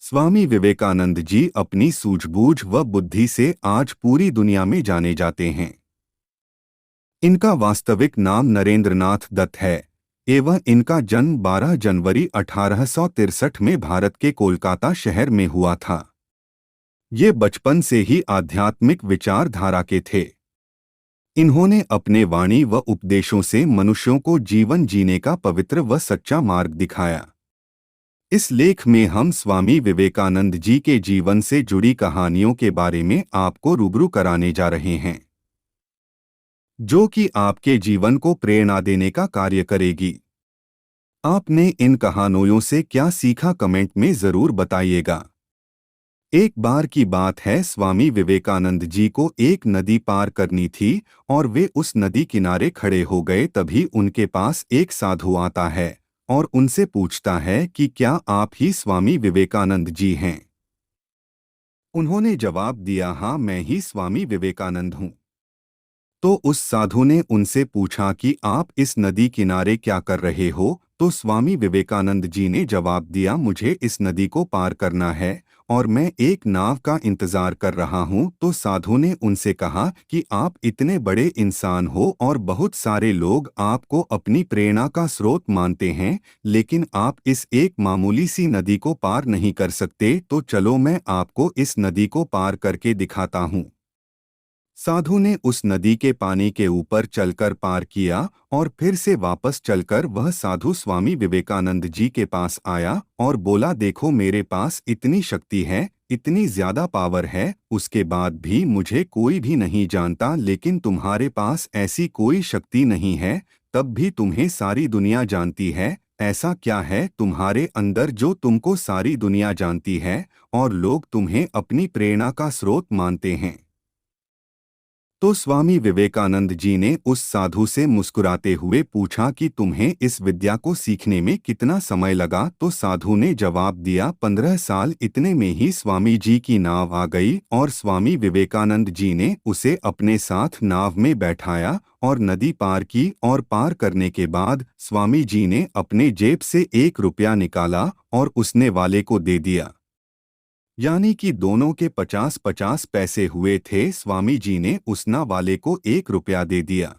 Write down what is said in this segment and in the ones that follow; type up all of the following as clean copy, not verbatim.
स्वामी विवेकानंद जी अपनी सूझबूझ व बुद्धि से आज पूरी दुनिया में जाने जाते हैं। इनका वास्तविक नाम नरेंद्रनाथ दत्त है एवं इनका जन्म 12 जनवरी 1863 में भारत के कोलकाता शहर में हुआ था। ये बचपन से ही आध्यात्मिक विचारधारा के थे। इन्होंने अपने वाणी व उपदेशों से मनुष्यों को जीवन जीने का पवित्र व सच्चा मार्ग दिखाया। इस लेख में हम स्वामी विवेकानंद जी के जीवन से जुड़ी कहानियों के बारे में आपको रूबरू कराने जा रहे हैं, जो कि आपके जीवन को प्रेरणा देने का कार्य करेगी। आपने इन कहानियों से क्या सीखा, कमेंट में जरूर बताइएगा। एक बार की बात है, स्वामी विवेकानंद जी को एक नदी पार करनी थी और वे उस नदी किनारे खड़े हो गए। तभी उनके पास एक साधु आता है और उनसे पूछता है कि क्या आप ही स्वामी विवेकानंद जी हैं। उन्होंने जवाब दिया, हाँ मैं ही स्वामी विवेकानंद हूँ। तो उस साधु ने उनसे पूछा कि आप इस नदी किनारे क्या कर रहे हो। तो स्वामी विवेकानंद जी ने जवाब दिया, मुझे इस नदी को पार करना है और मैं एक नाव का इंतजार कर रहा हूँ। तो साधु ने उनसे कहा कि आप इतने बड़े इंसान हो और बहुत सारे लोग आपको अपनी प्रेरणा का स्रोत मानते हैं, लेकिन आप इस एक मामूली सी नदी को पार नहीं कर सकते। तो चलो मैं आपको इस नदी को पार करके दिखाता हूँ। साधु ने उस नदी के पानी के ऊपर चलकर पार किया और फिर से वापस चलकर वह साधु स्वामी विवेकानंद जी के पास आया और बोला, देखो मेरे पास इतनी शक्ति है, इतनी ज्यादा पावर है, उसके बाद भी मुझे कोई भी नहीं जानता, लेकिन तुम्हारे पास ऐसी कोई शक्ति नहीं है, तब भी तुम्हें सारी दुनिया जानती है। ऐसा क्या है तुम्हारे अंदर जो तुमको सारी दुनिया जानती है और लोग तुम्हें अपनी प्रेरणा का स्रोत मानते हैं। तो स्वामी विवेकानंद जी ने उस साधु से मुस्कुराते हुए पूछा कि तुम्हें इस विद्या को सीखने में कितना समय लगा। तो साधु ने जवाब दिया, 15 साल। इतने में ही स्वामी जी की नाव आ गई और स्वामी विवेकानंद जी ने उसे अपने साथ नाव में बैठाया और नदी पार की। और पार करने के बाद स्वामी जी ने अपने जेब से 1 रुपया निकाला और उसने वाले को दे दिया, यानी कि दोनों के 50-50 पैसे हुए थे। स्वामी जी ने उस ना वाले को 1 रुपया दे दिया।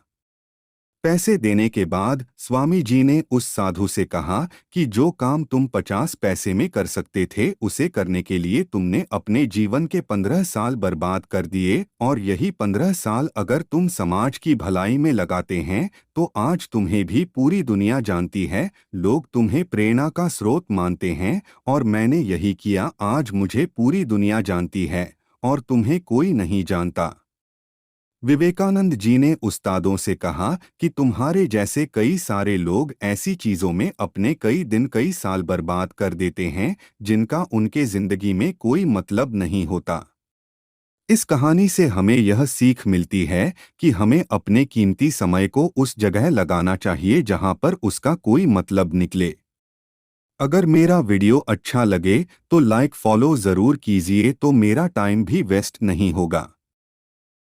पैसे देने के बाद स्वामी जी ने उस साधु से कहा कि जो काम तुम 50 पैसे में कर सकते थे, उसे करने के लिए तुमने अपने जीवन के 15 साल बर्बाद कर दिए, और यही 15 साल अगर तुम समाज की भलाई में लगाते हैं तो आज तुम्हें भी पूरी दुनिया जानती है, लोग तुम्हें प्रेरणा का स्रोत मानते हैं। और मैंने यही किया, आज मुझे पूरी दुनिया जानती है और तुम्हें कोई नहीं जानता। विवेकानंद जी ने उस्तादों से कहा कि तुम्हारे जैसे कई सारे लोग ऐसी चीजों में अपने कई दिन कई साल बर्बाद कर देते हैं जिनका उनके जिंदगी में कोई मतलब नहीं होता। इस कहानी से हमें यह सीख मिलती है कि हमें अपने कीमती समय को उस जगह लगाना चाहिए जहां पर उसका कोई मतलब निकले। अगर मेरा वीडियो अच्छा लगे तो लाइक फॉलो जरूर कीजिए, तो मेरा टाइम भी वेस्ट नहीं होगा।